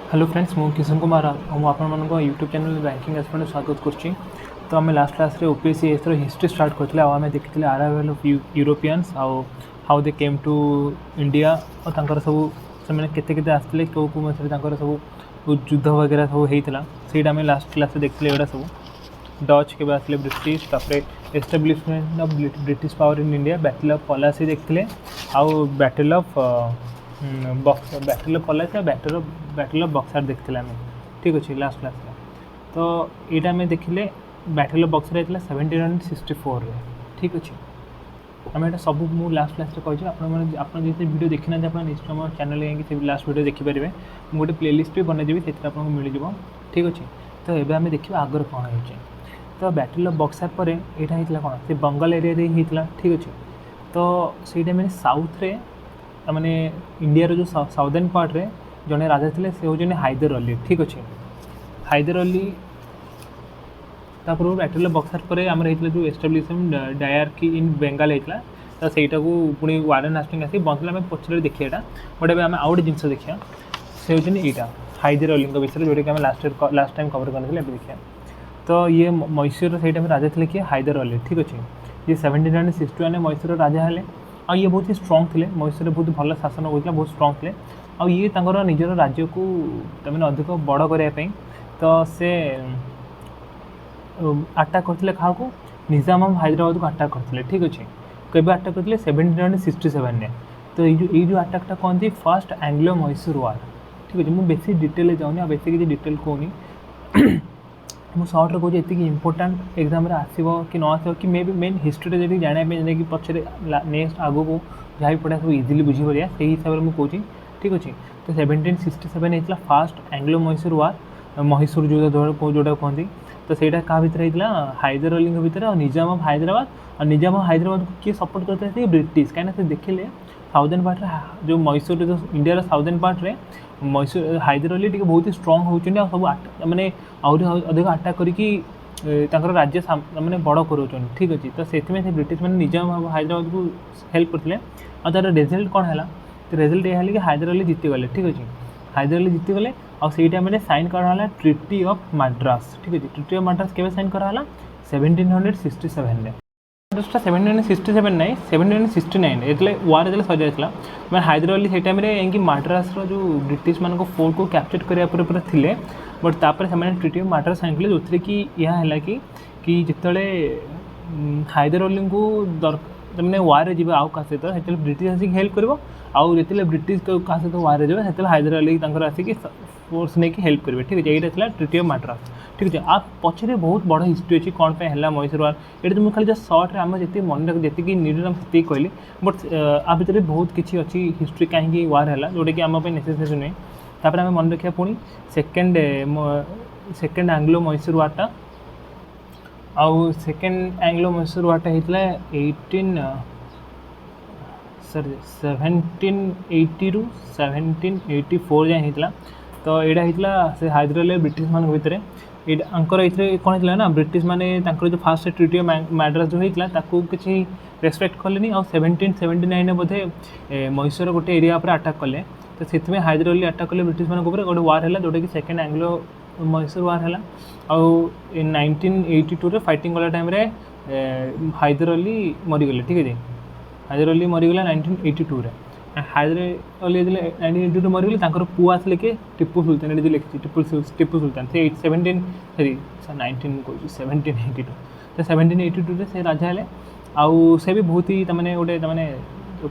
Hello friends मु किशन कुमार मु आपण यूट्यूब चैनल बैंकिंग एक्सपर्ट स्वागत करुँची। तो आम लास्ट क्लास रे ओपीएससी एस हिस्ट्री स्टार्ट करते आम देखी arrival of Europeans how they came to India और सब से केते आसते कौ कौ मसीह सब युद्ध वगैरह सब होता से आम लास्ट क्लास देखते एटा सब डच के आसले ब्रिटिश तापर establishment of British power in India battle of Plassey देखते आउ battle of battle of Plassey battle of Buxar देखते आम ठीक अच्छे लास्ट क्लास। तो यहाँ आम देखिले बैटल ऑफ बक्सर होता 1764 ठीक अच्छे। आम यहाँ सब मुझे लास्ट क्लास कही आप वीडियो देखी ना आप निश्चय मोर चैनल जाकि लास्ट वीडियो देखिपारे मुझे गोटे प्लेलिस्ट भी बनईदेवी से आपको मिल जाव ठीक अच्छे। तो ये आम देखा आगर कौन हो तो बैटल ऑफ बक्सर पर यहाँ होता कौन से बंगाल एरिया होता ठीक अच्छे। तो सही मैंने साउथ रे मैंने इंडिया जो साउदर्न पार्ट रे जड़े राजा थे से होने हैदर अली ठीक अच्छे। हैदर अली तापर बैटल ऑफ बक्सर पर आमर होता जो एस्टाब्लिशमेंट डायरकी इन बेंगाल होता तो सहीटा को पुणी वार्डन हास्टिंग आसी बंद आम पचर देखिए बट अब आम आउ गोटे जिन देखिए से होने यहाँ हैदर अली विषय जोटा कि लास्ट टाइम कवर करते देखिए। तो ये मैसूर से टाइम राजा थे किए हैदर अली ठीक अच्छे। ये 1761 मैसूर राजा है आ ये बहुत ही स्ट्रॉन्ग थे मैसूर बहुत भल शासन होता बहुत स्ट्रॉन्ग थे आ ये निजर राज्य को तमें अधिक बड़ करने तो से अटैक करते क्या निजाम हैदराबाद को अटैक करते ठीक अच्छे। कभी अटैक करते 1767 तो ये जो अटैकटा कहते फर्स्ट एंग्लो मैसूर वार ठीक अच्छे। मुझे बेसी डिटेल जाऊनी बेसी किसी डिटेल कहूनी मुझे सर्ट्रे कौन ये इंपोर्टाट एग्जाम आसो कि न आसो कि मे बी मेन हिस्ट्री जी जानापी कि पचर नेक्स्ट आगू को जहाँ भी पढ़ा सब इजिली बुझीपर से हिसाब से मुझे कौन ठीक अच्छे। तो 1767 होता फास्ट एंग्लो मैसूर वार मैसूर जोटा कहते तो सहीटा क्या भितर होता हैदर अली भितर और निजाम ऑफ हैदराबाद और निजाम ऑफ हैदराबाद को किए सपोर्ट करते थे ब्रिटिश कहीं देखिले साउदर्न पार्ट जो मैसूर जो इंडिया साउदर्न पार्ट रे मैसूर हैदर अली टी बहुत ही स्ट्रॉन्ग होती सब माने अधिक अटैक कर राज्य मैंने बड़ कर ठीक अच्छे। तो से ब्रिटिश मैंने निजाम हैदराबाद को हेल्प करते और तार रिजल्ट कौन है तो रिजल्ट यह कि हैदर अली जीतीगले ठीक अच्छे। हैदर अली जीतीगले और से टाइम साइन कराला ट्रिटी ऑफ मद्रास ठीक अच्छे। ट्रिटी ऑफ मद्रास के साइन कराला 1767 मद्रासटा 1767 नहीं 1769 ये वार जो सजा मैं हैदर अली से टाइम कि मद्रास जो ब्रिटिश मान फोर्ट को कैप्चर करने थे बट तापर से ट्रिटी ऑफ मद्रास साइन कले जो कि यह है कि जिते हैदर अली को मैंने वारे जी आउ क्या सहित ब्रिटिश आसिक हेल्प कर आउ जो ब्रिटिश क्या सहित वारे जाए से हैदर अली आसिक फोर्स नहीं हेल्प करेंगे ठीक है। यहाँ ट्रिटी ऑफ मद्रास ठीक है। आप पछरे बहुत बड़ हिस्ट्री अच्छी कौन पे है मैसूर वार ये तो मुझे खाली जस्ट सर्ट्रे आम जी मन जी नीड से कहली बट आ भितर बहुत किसी अच्छी हिस्ट्री कहीं वार है जोटा कि आम नेसेसरी नुहे। तापर आम मन रखा पुणी सेकेंड एंग्लो मैसूर वार्टा आउ सेकेंड एंग्लो मैसूर वार्टा होता 1780 रू 1784 जाए होता। तो यहाँ होता से हैदर अली ब्रिटिश मान भितर आंकर ये कौन होता ना ब्रिटिश माने जो फास्ट ट्रिटी ऑफ मद्रास जो होता किसी रेस्पेक्ट कले और 1779 बोधे मैसूर गोटे एरिया पर अटैक कले तो से हैदर अली अटैक कले ब्रिटिश मान गोटे वार है जोटा कि सेकेंड एंग्लो मैसूर वार है। आउ 1982 फाइटिंग कला टाइम हैदर अली मरीगले ठीक है। हैदर अली मरीगला 1982 हैदर अली 1982 मरीगले पुआ आसले कि टीपू सुल्तान ये लिखी टीपू सुल्तान से 1782 तो 1782 से राजा है आउ से भी बहुत ही तमाने गोटे तमाने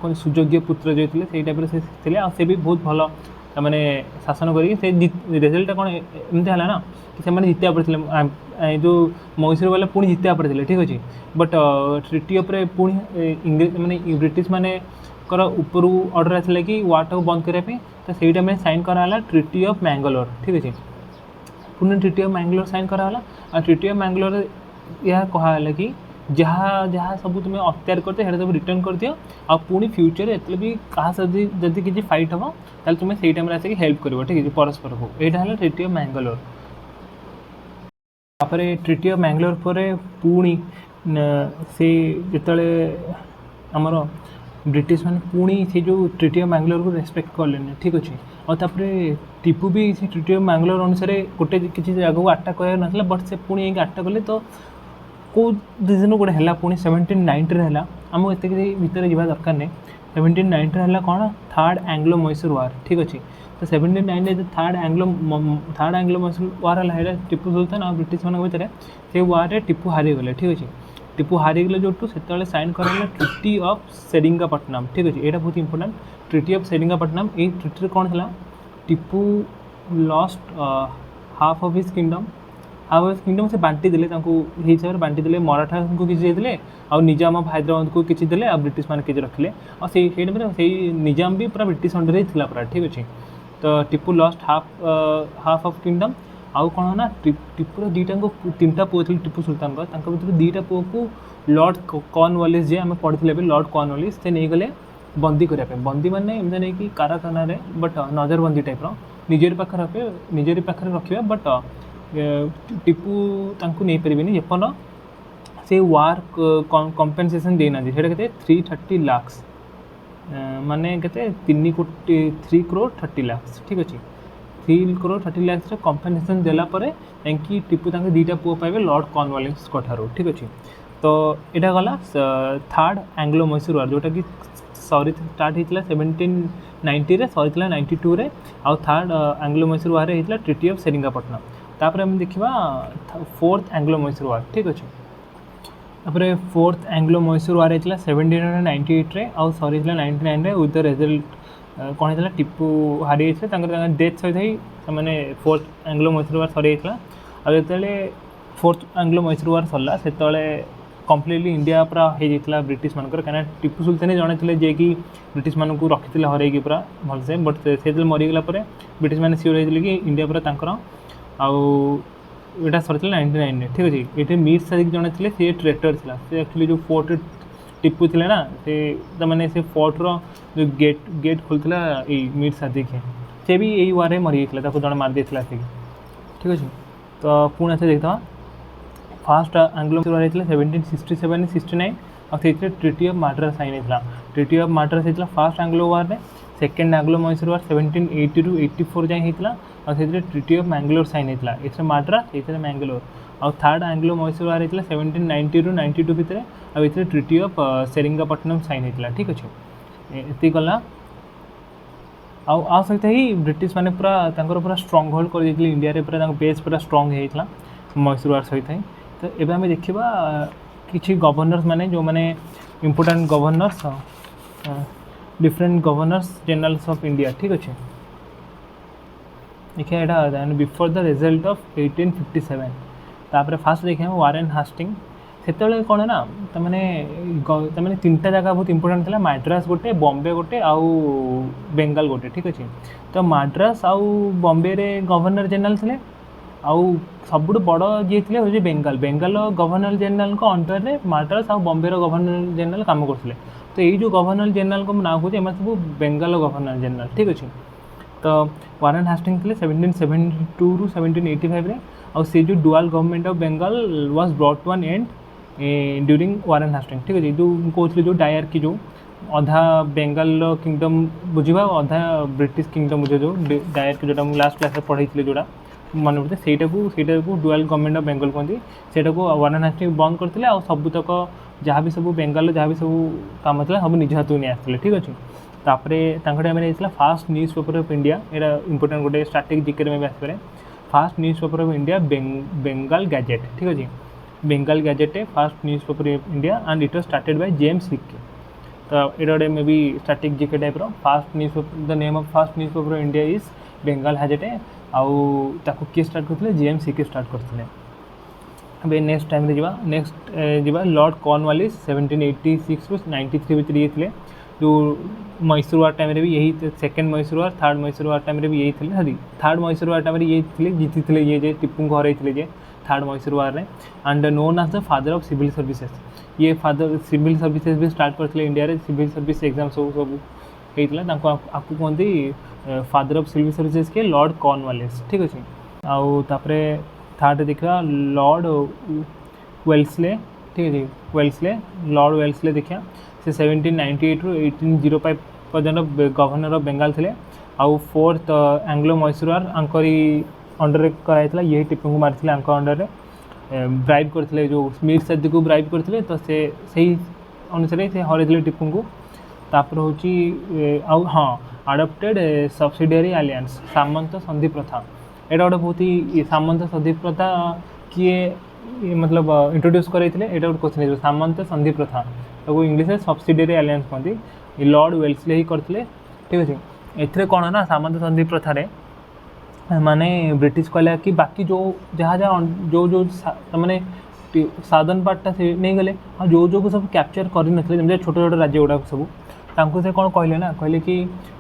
कौन सुयोग्य पुत्र जो थे से टाइप से भी बहुत भल तमाने शासन कर रिजल्ट कौन एमती है ना कि से जितना पड़े जो मैसूर वाले पुणी जितना पड़े ठीक अच्छे। बट ट्रिटी उपर पुणी इंग्रेज मैंने ब्रिटिश माने ऊपर ऑर्डर आसा कि वार्टा को बंद करने तो से टाइम साइन कराला ट्रिटी ऑफ मैंगलोर ठीक अच्छे। पुणी ट्रिटी ऑफ मैंगलोर साइन कराला और ट्रिटी ऑफ मैंगलोर यह कहला कि जहाँ जहाँ सब तुम्हें अत्याचार करते हैं सब रिटर्न कर दियो आ पुणी फ्यूचर एत भी क्या जदि किसी फाइट हम ताल तुम्हें से टाइम आसिक हेल्प कर ठीक है परस्पर को यहाँ है ट्रिटी ऑफ मैंगलोर। तापर ट्रिटी ऑफ मैंगलोर पर पुणी से जिते आमर ब्रिटिश मैंने पुणी से जो ट्रिटी ऑफ मैंगलोर को रेस्पेक्ट कले ठीक अच्छे और तापर टीपू भी से ट्रिटी ऑफ मैंगलोर अनुसार गोटे किसी जगह को अटैक कर ना बट से पुणी अटैक कले तो कौ रिजन गोटे है पुणी 1790 है आमको एत भितर जावा दरकार नहीं 1790 है कौन थर्ड एंग्लो मैसूर वार ठीक अच्छे तो 1790 थर्ड एंग्लो मैसूर वार है टीपू सुल्तान और ब्रिटिश मान भितर से वारे टीपू हारीगले ठीक अच्छे टीपू हारीगले जो से साइन कराला ट्रिटी ऑफ सेरिंगापट्टनम ठीक अच्छे यहाँ बहुत इंपोर्टेंट ट्रिटी ऑफ सेरिंगापट्टनम ये ट्रिटी कौन था Tipu lost half of his kingdom से बांटी देले हिसाब से बांटी देले मराठा को किसी देते आ निजाम ऑफ हैदराबाद को किसी देले आ ब्रिटिश मान किसी रखिले और से निजाम भी पूरा ब्रिटिश अंडर ही थिला पूरा ठीक अच्छे तो Tipu lost half of kingdom आउ कौन ना टीपूर दुईटा तीन टा पुओ थे टीपू सुल्तान भर दुईटा पुओ को लॉर्ड कॉर्नवालिस जे आम पढ़ी लॉर्ड कॉर्नवालिस से नहीं गले बंदी करने बंदी मैंने एमती नहीं कि काराखाना बट नजरबंदी टाइप निजर पाखे रखा बट टीपू तांको नहीं पारे जेपन से वार कंपेनसेशन देना से 330 लाख माने के 3 करोड़ 30 लाख ठीक अच्छे 3 करोड़ 30 लाख कंपेनसेशन देलापर कि टीपू दुईटा पुओ पाइबे लॉर्ड कॉर्नवालिस ठार ठीक अच्छे तो यहाँ गला थर्ड एंग्लो मैसूर वार जोटा कि सॉरी स्टार्ट होता 1790 सरी 92 आउ थर्ड एंग्लो मैसूर वार होता ट्रिटी ऑफ सेरिंगापट्टनम तापर हम देखा फोर्थ एंग्लो मैसूर वार ठीक अच्छे तापर फोर्थ एंग्लो मैसूर वार होता 1798 आउ सरी 99 विथ द रिजल्ट कौन होता टीपू हारी डेथ सहित ही मैंने फोर्थ एंग्लो मैसूर वार सरी होता आते फोर्थ एंग्लो मैसूर वार सरला से कम्प्लीटली इंडिया पूरा हो जाता ब्रिटिश मानकर कहीं टीपू सुल्तान जड़े थे जे कि ब्रिटिश मानक रखी हरई पूरा भलसे बट से मरीगला ब्रिटिश मैंने सियोर होते कि इंडिया पूरा तांकर आउटा सर 99 ठीक अच्छे ये मीर सादिक जड़े थे सी ट्रेटर था से एक्चुअली जो फोर्ट टीपू थे ना से मैंने से फोर्टर जो गेट खोलता ये मीर सादिक है से भी यही वारे मरी जाता जड़े मार देता ठीक अच्छे तो पुणे से देखता फास्ट एंग्लो मैसूर वार होता 1767-69 और से ट्रिटी ऑफ माड्रास साइन होता ट्रिटी ऑफ माड्रास होता फास्ट एंग्लो वार में सेकेंड एंग्लो मैसूर वार 1780-84 जाए होता और से ट्रिटी ऑफ मैंगलोर साइन होता ये माड्रास ये मैंगलोर और थर्ड एंग्लो मैसूर वार होता 1790-92 भितर और ये ट्रिटी ऑफ सेरिंगापट्टनम साइन होता ठीक अच्छे ये गला आ सहित ही ब्रिटिश माने पूरा स्ट्रंग होल्ड कर इंडिया रे पूरा बेस पूरा स्ट्रंग होता मैसूर वार सहित ही तो ये आम देखा किसी गवर्नर्स माने जो माने important governors different governors generals of India ठीक अच्छे देखिए यहाँ बिफोर द रिजल्ट ऑफ 1857 तापर फास्ट देखिए वारेन हास्टिंग से कौन ना तमें तीन टा जगह बहुत इंपोर्टेंट था माड्रास गोटे बॉम्बे गोटे आउ बेंगाल गोटे ठीक अच्छे तो माड्रास आउ बॉम्बे रे गवर्नर जनरल थे आउ सबुठ बड़ जी थे हूँ बेंगाल गवर्नर जनरल को अंडर में माड्रास आउ बॉम्बे गवर्नर जनरल काम करते तो ये जो गवर्नर जनरल को ना कहूँ एम सब बेंगाल गवर्नर जनरल ठीक अच्छे तो वारेन हास्टिंग थे 1772-1785 और से जो dual government of Bengal was brought to an end during Warren Hastings ठीक अच्छे जो कहते जो डायर की जो अधा बेंगाल किंगडम बुझा अधा ब्रिटिश किंगडम बुझे जो डायर की जो लास्ट क्लास पढ़ाई जोड़ा मन पड़े से डुअल गवर्नमेंट ऑफ बेंगल कहते से वारेन हास्टिंग बंद करते और सबुतक जहाँ भी सब बेंगाल जहाँ भी सब काम था सब निज हाथ नहीं आसते ठीक अच्छे तापर time first newspaper of India यहाँ इंपोर्टेंट गोटे स्ट्रैटेजिक जिके में भी आसपे first newspaper of India Bengal Gazette ठीक अच्छे Bengal Gazette first newspaper of India and it was started by James Hicky तो ये गोटे may be strategic GK type first newspaper the name of first newspaper of India is Bengal Gazette आउ ताको किए start करते James हिक्के start करते अभी next time next जावा Lord Cornwallis 1786-93 भितर ये थे जो मैसूर वार टाइम भी यही सेकेंड मैसूर वार थर्ड मैसूर वार टाइम भी यही थे sorry third Mysore war time ये जीति थे ये टीपू को हरई थे थर्ड मैसूर वार में and known as the father of civil services ये फादर सिविल सर्विसेज भी स्टार्ट करते इंडिया रे सिविल सर्विस एग्जाम सब होता आपको कहते फादर ऑफ सिविल सर्विसेज के लॉर्ड कॉर्नवालिस ठीक अच्छे आउ तापरे थर्ड देखा लॉर्ड वेल्सले ठीक है वेल्सले लॉर्ड वेल्सले देखा से 1798 रु 1805 पर्यंत गवर्नर ऑफ बेंगाल थे। आउ 4th एंग्लो मैसूर वार आंकरी अंडर कराइला ये टीपू को मारी अंडर में ब्राइब करते जो स्मिथ सदी को ब्राइब करते तो से अनुसार से हरई टीपू को। तापर हूँ हाँ आडप्टेड सब्सिडियरी आलियंस सामंत संधि प्रथा एटा गोटे बहुत ही सामंत संधि प्रथा किए मतलब इंट्रोड्यूस करते ये गोटे क्वेश्चन सामंत संधि प्रथा तो इंग्लीश सब्सिडियरी आलियंस कहते लॉर्ड वेल्सले ही करते। ठीक अच्छे एथिरे कौन ना सामंत संधि प्रथार माने ब्रिटिश कहला कि बाकी जो जहाँ जहाँ जो जो मैंने साधन पार्टा से नहीं गले हाँ जो जो सब कैप्चर करते जमी छोट छोट राज्य गुड़ा सब तांको से कौन कहले ना कहले कि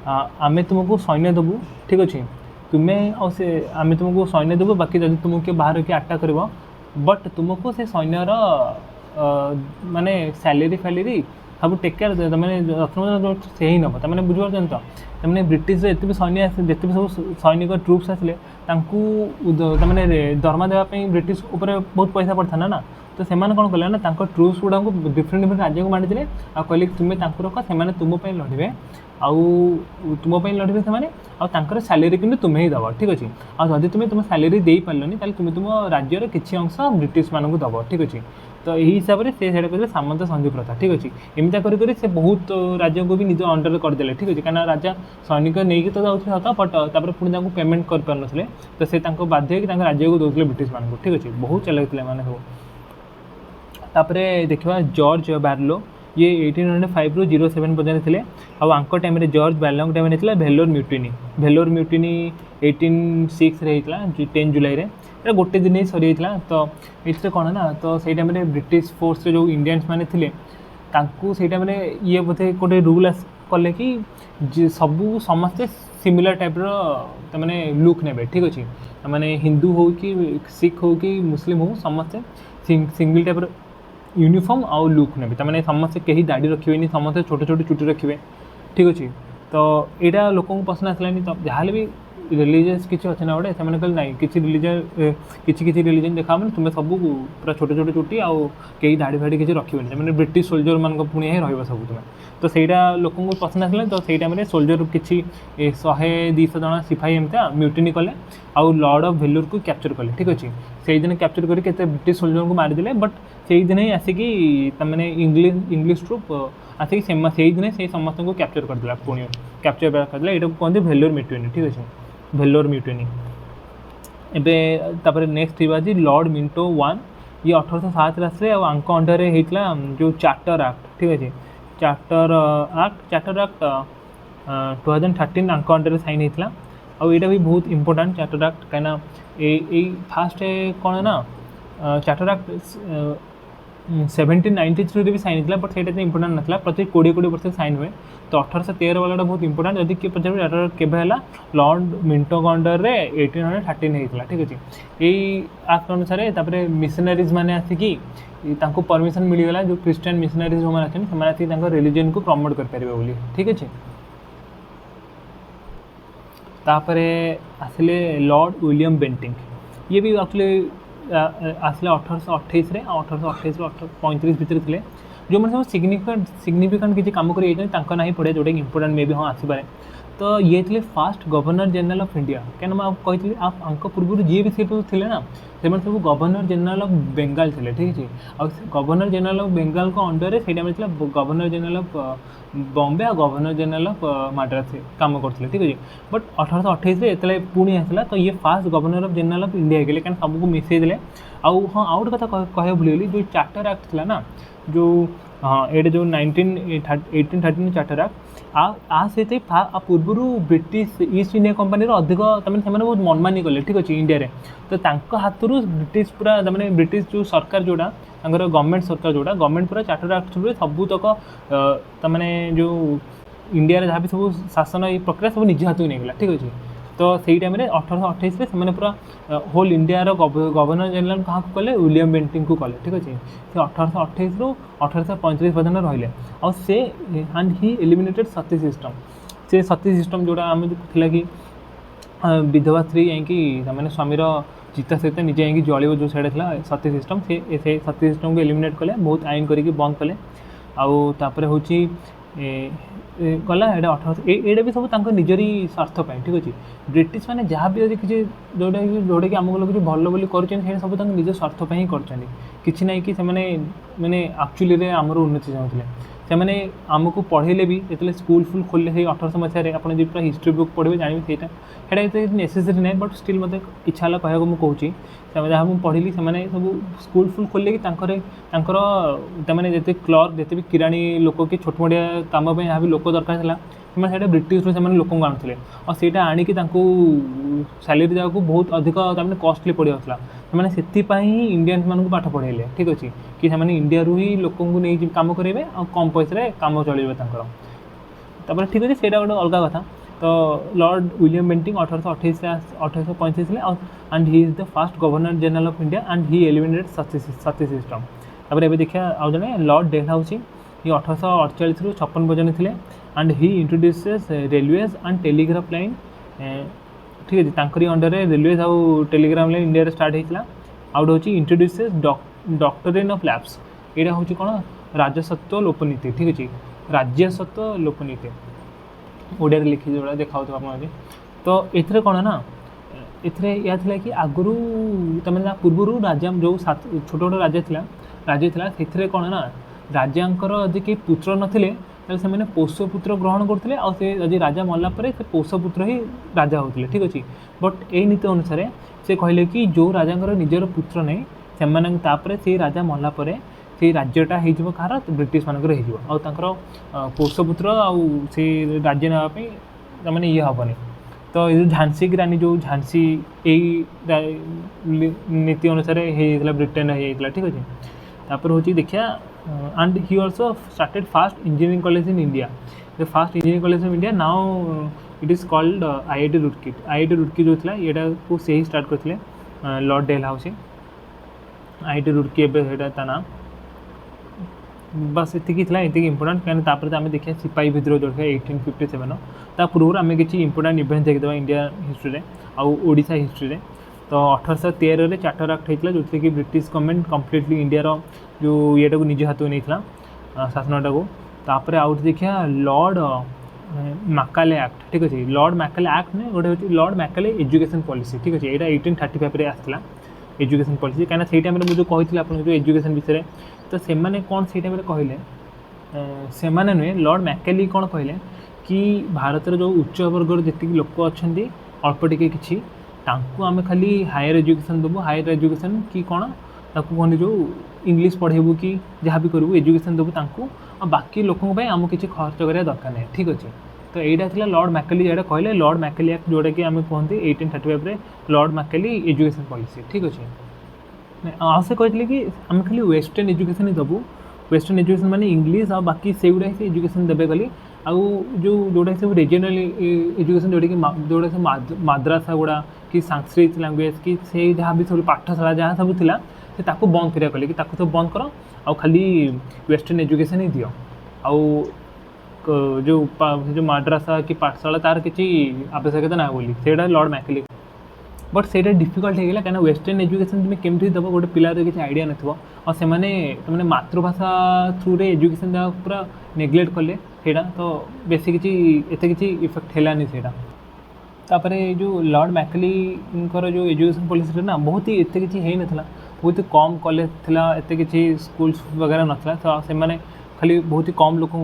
आमे तुमको सैन्य देवु। ठीक अच्छे तुम्हें और से आमे तुमको सैन्य देवु बाकी जब तुमको बाहर कि अटैक कर बट तुमको से सैन्यर माने सैलेरी फैलेरी सब टेक केयर मैंने जो से ही नब तमें बुझे तो तमें ब्रिटिश जिते भी सैन्य जिते भी सब सैनिक ट्रुप्स आसिले मैंने दरमा देवाई ब्रिटिश उपर बहुत पैसा पड़ता ना तो से कौन कले ना ट्रुप्स गुड़ा डिफरेंट डिफरेंट राज्य को बांटी देते आ कहले तुम्हें रख से तुमप लड़े तुमप लड़े से सैलेरी कि तुम्हें ही दब। ठीक अच्छे आदि तुम्हें तुम सैलेरी दे पार्लनि तुम्हें तुम राज्यर किसी अंश ब्रिटिश मानक दब। ठीक अच्छे तो यही हिसाब से कहते सामंत संधि प्रथा। ठीक अच्छे एमती कर से बहुत राज्य को भी निज अंडर करदे। ठीक अच्छे कहीं राजा सैनिक नहीं तो जाऊँ सत बट तापर पुणी पेमेंट कर पार नथिले तो से बाध्य कि राज्य को दौले ब्रिटिश मानक। ठीक अच्छे बहुत चलाइते मैंने सब तापर देखा जॉर्ज बार्लो ये 1805 रु 07 पर्यंत थे आंक टाइम जॉर्ज बार्लो टाइम होता भेलोर म्यूटिनी 1806 होता 10 जुलाई में गोटे दिन ही सरी जाता। तो ये कौन ना तो सही टाइम ब्रिटिश फोर्स जो इंडियंस मैंने थे से टाइम ये बोधे गोटे रूल कले कि सबू समस्ते सिमिलर टाइप मैंने लुक ने। ठीक अच्छे मैंने हिंदू हो कि सिख हो कि मुस्लिम हो समस्ते सिंगल टाइप यूनिफॉर्म आउ लुक ने मैंने समस्ते कहीं दाढ़ी रखिए समस्ते छोट छोट चुटी रखिए। ठीक अच्छे तो यहाँ लोक पसंद आसलानी तो जहाँ भी रिलीजियस किसी अच्छे ना गोटे से कहले ना किसी रिलीजन देखा मैंने तुम्हें सब पूरा छोट छोट चुटी आउ कहीं दाढ़ी फाड़ी किसी रखिए मैंने ब्रिटिश सोल्जर मान पुणी ही रहा सब तुम्हें तो सहीटा लोक पसंद आसला तो सही टाइम सोल्जर किसी 100-200 जन सिपाही एमती म्यूटिनी कले आउ लॉर्ड ऑफ भेलोर को कैप्चर कले। ठीक अच्छे से दिन कैप्चर करके ब्रिटिश सोल्जर को मारिदे बट से दिन ही आसिकी मैंने इंग्लिश ट्रुप आसिक से दिन से समस्त को कैप्चर करदेला पुणी कैप्चर करदेला ये कहते भेलोर म्यूटिनी। ठीक अच्छे भेलोर म्यूटिनी एवं नेक्स्ट थी लॉर्ड मिंटो 1 ये 1807 आसले आंक अंडर होता जो चार्टर एक्ट। ठीक अच्छे चार्टर एक्ट 2013 आंक अंडर साइन होता आईटा भी बहुत इंपोर्टेंट चार्टर एक्ट कहीं फास्ट कौन ना चार्टर एक्ट 1793 भी साइन होता बट से इंपोर्टेंट नाला प्रत्येक 20-20 वर्ष साइन हुए तो 1813 वाला बहुत इंपोर्टेंट जब किए पचार चार्टर केवे लॉर्ड मिंटो अंडर रे 1813 होता। ठीक अच्छे यही एक्ट अनुसार मिशनरीज मैंने आसिकी परमिशन मिलगला जो क्रिश्चियन मिशनरीज जो मैंने आसिक रिलीजन को प्रमोट करेंगे। ठीक अच्छे तापर आसिले लॉर्ड विलियम बेंटिंग ये भी एक्चुअली आसले 1828 रे 1828 रू 1835 भितर थे जो मैंने सब सिग्निफिकेंट किसी कम कर ना ही पड़े जोटा इंपोर्टेंट मे भी हाँ आसपे तो ये थे fast governor general of India क्या कही आप पूर्व जी भी सी थे ना से सब गवर्नर जनरल ऑफ बेंगाल थे। ठीक अच्छे और गवर्नर जनरल ऑफ बेंगाल को अंडर से गवर्नर जनरल ऑफ बॉम्बे और गवर्नर जनरल ऑफ मद्रास से काम करते। ठीक अच्छे बट 1828 ये पुणी आसला तो ये fast governor of general of India गले क्या सबको मिसेदे आउ हाँ आउ गोटे कथा कह भूलगली जो चार्टर एक्ट थी ना जो हाँ ये जो 1813 चार्टर एक्ट से पूर्व ब्रिटिश ईस्ट इंडिया कंपनी अधिक तमें बहुत मनमानी कले। ठीक अच्छे इंडिया रे तो हाथ ब्रिटिश पूरा मैंने ब्रिटिश जो सरकार जोड़ा गवर्नमेंट सरकार जोड़ा गवर्नमेंट पूरा चार्टर एक्ट थ्रू सबूतक मैंने जो इंडिया जहाँ भी सब शासन ये प्रक्रिया सब निज हाथ नहीं गला। ठीक अच्छे तो सही टाइम 1828 से पूरा होल इंडिया गवर्नर जनरल क्या कले विलियम बेंटिंग को कले। ठीक अच्छे से 1828 रू 1835 पर्यटन रहिले और से and he eliminated sati system से सती सिस्टम जोड़ा आम थी कि विधवा स्त्री जाकि स्वामीर चिता सहित निजे जलिब जो सैड था सती सिस्टम से सती सिस्टम को एलिमिनेट कले बहुत आईन करके बंद कले आउे हूँ गला एटा 1800 एटा भी सब तांको निजरी स्वार्थ पाए ठीक अच्छे ब्रिटिश मैंने जहाँ भी अच्छे किसी जोटा कि आमको लोग भल बोली कर सब निज स्वार्थ ही कर ना कि मैंने एक्चुअली आमर उन्नति चाहूँगे से मैंने आमको पढ़ेले भी जो स्कूल फुल खोलले 1800 मसीह आप पूरा हिस्ट्री बुक पढ़े जानवे सहीटा नेसेसरी ना बट स्टिल मत इच्छा है कहूँ मुझे जहाँ मुझे पढ़ी से सब स्कूल फुल खोल कि मैंने जिते क्लर्क जिते भी किराणी लोक कि छोट मोटिया कम जहाँ भी लोक दरकार था से ब्रिटिश से लोक आणुले और सहीटा आणिकी सैलरी जाक बहुत अधिक कॉस्टली पड़ जाता मैंने से इंडियंस मानक पाठ पढ़ेले ठीक अच्छे कि इंडिया ही लोक नहीं कम करेंगे और कम पैसा कम चल ठीक अच्छे से गोटे अलग कथा तो Lord William Bentinck 1835 and he is the first governor general of India and he eliminated sati system तापर देखिए आउ जड़े लॉर्ड डेलहाउसी ये 1848 रु 56 पर्यटन थे and he introduces railways and telegraph line ठीक है तांकरी अंडर रेलवेज आउ टेलीग्राफ लाइन इंडिया स्टार्ट होता आउट हूँ इंट्रोड्यूसेस डॉक्टरिन ऑफ लैब्स यहाँ हूँ कौन राजसत्व लोपनीति ठीक अच्छे राज्यसत्व लोपनीति ओडिया लिखी जोड़ा देखा आप तो ये कौन ना या कि आगुरी तमें पूर्व राजा जो छोट छोट राज्य से कौन ना राजांकर यदि कई पुत्र नथिले से पोषपुत्र ग्रहण करते और राजा मरला से पोषपुत्र ही राजा होते ठीक अच्छे बट ये नीति अनुसार से कहले कि जो राजा निजर पुत्र नहीं से राजा मरला से राज्यटा हो कहार ब्रिटिश मानकर हो पोषपुत्र से राज्य नापी मैंने ये हेनी तो ये झांसी की रानी जो झांसी यही नीति अनुसार होता ब्रिटेन होता ठीक अच्छे तापर हूँ देखिया and he also started fast engineering college in India the fast engineering college of India now it is called IIT Roorkee जो था यहाँ को से ही स्टार्ट करते लॉर्ड डेलहाउसी IIT रुड़की एवं नाम बस ये इंपोर्टाट कहीं आम देखिए सिपाही विद्रोह जो 1857 ता पूर्व आम किसी इंपोर्टाट इवेंट देखीदा इंडिया हिस्ट्री आउ ओडिशा हिस्ट्री तो 1813 में चार्टर एक्ट होता जो कि ब्रिटिश गवर्नमेंट कम्प्लीटली इंडियार जो ये निज हाथ में नहीं शासनटा को तापर आउट देखिए लॉर्ड मैकाले एक्ट ठीक अच्छे लॉर्ड मैकाले एक्ट ने गोटे हूँ लॉर्ड मैकाले एजुकेशन पॉलिसी ठीक अच्छे यहाँ 1835 में आसाला एजुकेशन पॉलिसी कहीं से मुझे जो कही आप एजुकेशन विषय तो से कौन से कहले से नुहे लॉर्ड मैकेली कौन कहले कि भारत जो उच्च वर्गर जी लोक अच्छा अल्प टिके कि आम खाली हायर एजुकेशन देवु हायर एजुकेशन कि कौन ताकू कहने जो इंग्लिश पढ़ेबू कि जहाँ भी करूँ एजुकेशन देवु और बाकी लोकों आम किसी खर्च करा दरकार नहीं ठीक अच्छे तो यहाँ था लॉर्ड मैकेली जो कहले लॉर्ड मैकेली एक्ट जोटा कि आम कहते 1835 में लॉर्ड मैकेली एजुकेशन पॉलिसी ठीक अच्छे से कहते कि आम खाली वेस्टर्न एजुकेशन ही देवु वेस्टर्न एजुकेशन माने इंग्लिश और बाकी से गुड़ा से एजुकेशन देवे खाली आउ जोटा सब रिजनल एजुकेशन जोटा सब मद्रासा गुड़ा कि संस्कृत लैंग्वेज कि से जहाँ भी सब पाठशाला जहाँ सब थिला से ताको बंद करिया कहले कि ताको सब बंद कर आउ खाली वेस्टर्न एजुकेशन ही दियो आउ जो मद्रासा कि पाठशाला तार किसी आवश्यकता ना बोली से लॉर्ड मैकेली बट से डिफिकल्ट होगा कहीं वेस्टर्न एजुकेशन तुम्हें केमती दब गोटे पिलार किसी आइडिया नथिबो और से मैंने मातृभाषा थ्रू रे एजुकेशन देवा पूरा नेग्लेक्ट कले सेटा तो बेसी किसी एते किसी इफेक्ट हैलानी सेटा तापरे जो लॉर्ड मैकेली जो एजुकेशन पॉलिसी ना बहुत ही एते किसी है नथला बहुत ही कम कॉलेज थिला एते किसी स्कूल्स वगैरह नथला तो से माने खाली बहुत ही कम लोक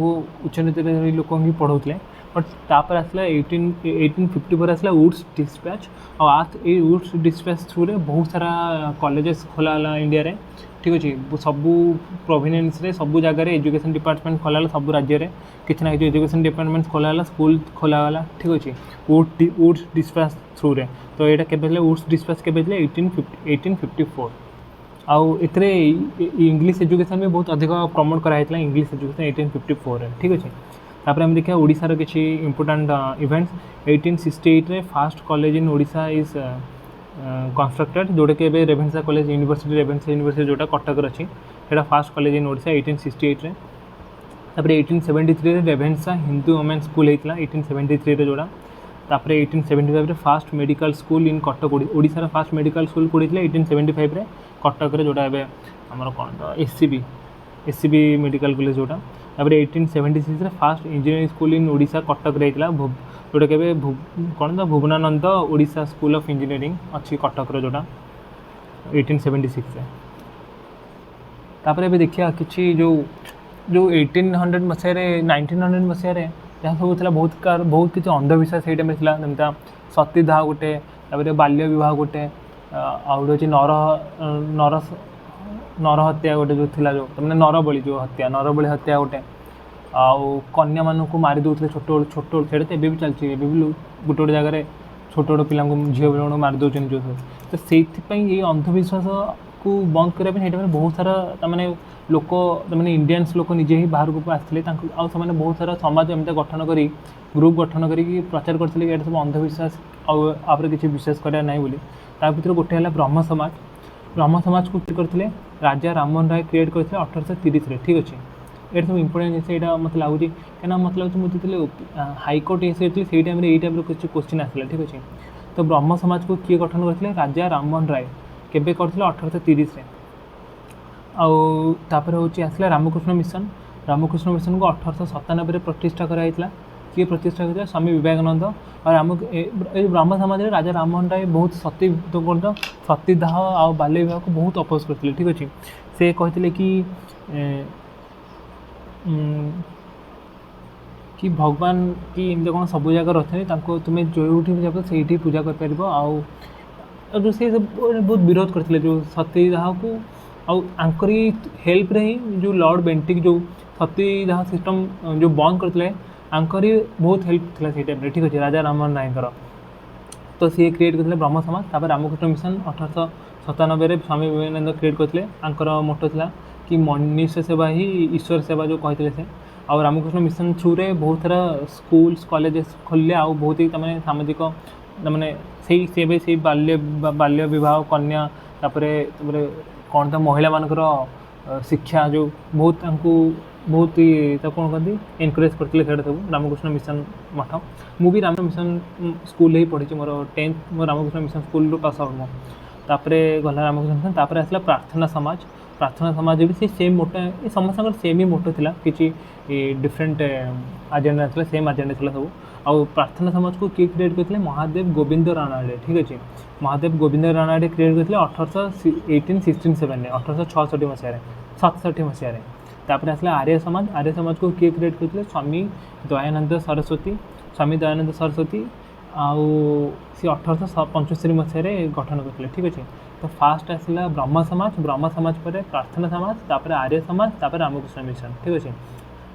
उच्च नीति लोक ही पढ़ाऊे बट तापर आसला 1854 आसला वुड्स डिस्पैच और वुड्स डिस्पैच थ्रू रे बहुत सारा कॉलेजेस खोला इंडिया रे ठीक अच्छे सबू प्रोविनेंस रे सबू जगह एजुकेशन डिपार्टमेंट खोला सब राज्य में किसी ना कि एजुकेशन डिपार्टमेंट खोला स्कूल खोलाला ठीक अच्छे वुड्स डिस्पैच थ्रू रे तो यहाँ के वुड्स डिस्पैच के 1854 आउ इतने इंग्लिश एजुकेशन भी बहुत अधिक प्रमोट कराइला इंग्लिश एजुकेशन 1854 ठीक अच्छे तापर हम देखिए ओडिशार किसी इंपोर्टाट इवेंट्स 1868 रे first college in Odisha is constructed जोटा कि रेभेन्सा कॉलेज यूनिवर्सिटी जोटा कटक अच्छी से फर्स्ट कॉलेज इन ओडिशा 1868 रे तापर 1873 रे रेभेन्सा हिंदू वुमेन स्कूल होता 1873 रे जोड़ा तापर 1875 रे first medical school in Cuttack ओडिशार फर्स्ट मेडिकल स्कूल कोड़ी 1875 रे कटक रे जोड़ा एबे हमर कोन SCB एससीबी मेडिकल कॉलेज जोटा। तापर 1876 फास्ट इंजीनियरिंग स्कूल इन ओडिशा कटक रे होता जोटा के कौन तो भुवनानंद ओडिशा स्कूल ऑफ इंजीनियरिंग अच्छी कटक जोटा 1876 रे। तापर एबे देखिया किछि जो जो 1800 मसीह 1900 मसीह जहाँ सब था बहुत किसी अंधविश्वास से टाइम जमीता सतीदाह गोटे बाल्य विवाह गोटे आउ गोटे नर नर नर हत्या गोटे जो थिला जो मैंने नरबली जो हत्या नरबली हत्या गोटे आउ कन्या मानक मारी दूसरे छोट छोट से भी चलती गोटे गोटे जगह छोट छोट पिला झील पिला मारी दौरान जो तो से अंधविश्वास को बंद करने बहुत सारा मैंने लोक मैंने इंडियंस लोक निजे ही बाहर को आसते आने बहुत सारा समाज एमती गठन कर ग्रुप गठन करके प्रचार करते ये सब अंधविश्वास आप किसी विश्वास करा ना बोली भर गोटे है ब्रह्म समाज। ब्रह्म समाज को क्रिएट करते राजा राममोहन राय क्रिएट करते 1830 ठीक अच्छे। ये सब इंपोर्टेंट जिन यहाँ मतलब लगुच कहीं मतलब लगे मुझे हाईकोर्ट ये से टाइम ये टाइप कुछ क्वेश्चन आसला ठीक अच्छे। तो ब्रह्म समाज को किए गठन करते राजा राममोहन राय केबे करथिले 1830 रे। आउे हूँ आसला रामकृष्ण मिशन। रामकृष्ण मिशन को 1897 प्रतिष्ठा कराइला। किए प्रतिष्ठा करता स्वामी विवेकानंद और राम ब्रह्म समाज राजा राममोहन राय बहुत सती तो कौन सतीदाह आ बाल्य विवाह को बहुत अपोज करते ठीक अच्छे। से कहते कि भगवान की एमती कौन सब जगह रही तुम्हें जो जाओ से पूजा कर जो से बहुत विरोध करते जो सतीदाह को आंकरी हेल्प रे ही जो लॉर्ड बेंटिक जो सतीदाह सिस्टम जो बंद करते आंकरी बहुत हेल्प थी से टाइम ठीक अच्छे राजा राममोहन राय तो सी क्रिएट करते ब्रह्म समाज। तापर रामकृष्ण मिशन 1897 स्वामी विवेकानंद क्रिएट करते आंकर मोटो था कि मनुष्य सेवा ही ईश्वर सेवा जो कहते से आउ रामकृष्ण मिशन थ्रू रे बहुत सारा स्कूल्स कॉलेजेस खोलिले आउ बहुत ही तमाने सामाजिक मैंने से बाल्य विवाह कन्या तापरे कौन था महिला मानकर शिक्षा जो बहुत बहुत ही कौन कहते एनकरेज करते सब रामकृष्ण मिशन मठ। मुझे रामकृष्ण मिशन स्कूल ही पढ़ी मोर 10th मो Ramakrishna Mission school pass out मो तापरे गला रामकृष्ण मिशन तापरे आसला प्रार्थना समाज। प्रार्थना समाज भी सेम मोटो ये समस्त सेम ही मोटो थिला किसी डिफरेंट एजेंडा था सेम एजेंडा था सब। आउ प्रार्थना समाज को किए क्रिएट करते महादेव गोविंद राणाडे ठीक अच्छे। महादेव गोविंद राणाडे क्रिएट करते 1867 1866 मसीह 67 मसीह। तापर आसला आर्य समाज। आर्य समाज को किए क्रिएट करते स्वामी दयानंद सरस्वती। स्वामी दयानंद सरस्वती आउ सी 1875 मसीह गठन करते ठीक अच्छे। तो फास्ट आसला ब्रह्म समाज। ब्रह्म समाज पर प्रार्थना समाज तापर आर्य समाज तापर रामकृष्ण मिशन ठीक अच्छे।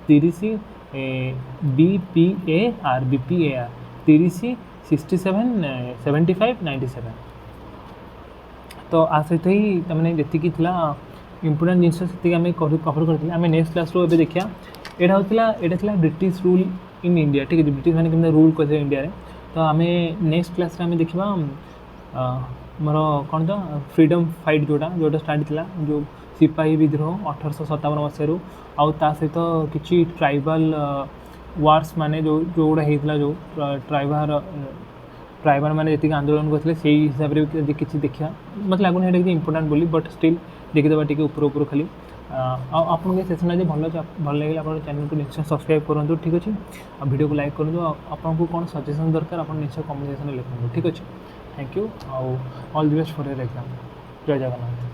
30 BPAR 30 67 75 97। तो आ सहित ही तमें जी इंपोर्टेंट जिनस से आम कभर करते आम नेक्स्ट क्लास रो ए देखिए यहाँ होता ब्रिटिश रूल इन इंडिया ठीक है। ब्रिटिश मैंने केमती रूल करते इंडिया रे। तो आम नेक्स्ट क्लास आम देखा मोर कौन तो फ्रीडम फाइट जोटा जोटा स्टार्ट थी जो सिपाही विद्रोह 1857 मसीह आउ ता सहित किसी ट्राइबल वार्स माने जो जोड़ा होता जो ट्राइबल मैंने जी आंदोलन करते से हिसाब से किसी देखा मतलब लगुन कि इंपोर्टेंट बोली बट स्टिल देखीदे टी ऊपर खाली आपको सेसन आज भल लगे आप चैनल को निश्चय सब्सक्राइब करूँ ठीक अच्छे। वीडियो को लाइक करूँ आपको कौन सजेसन दरकार आप निश्चय कमेंट सेक्शन लिखूँ ठीक अच्छे। Thank you all the best for your exam. जय जगन्नाथ।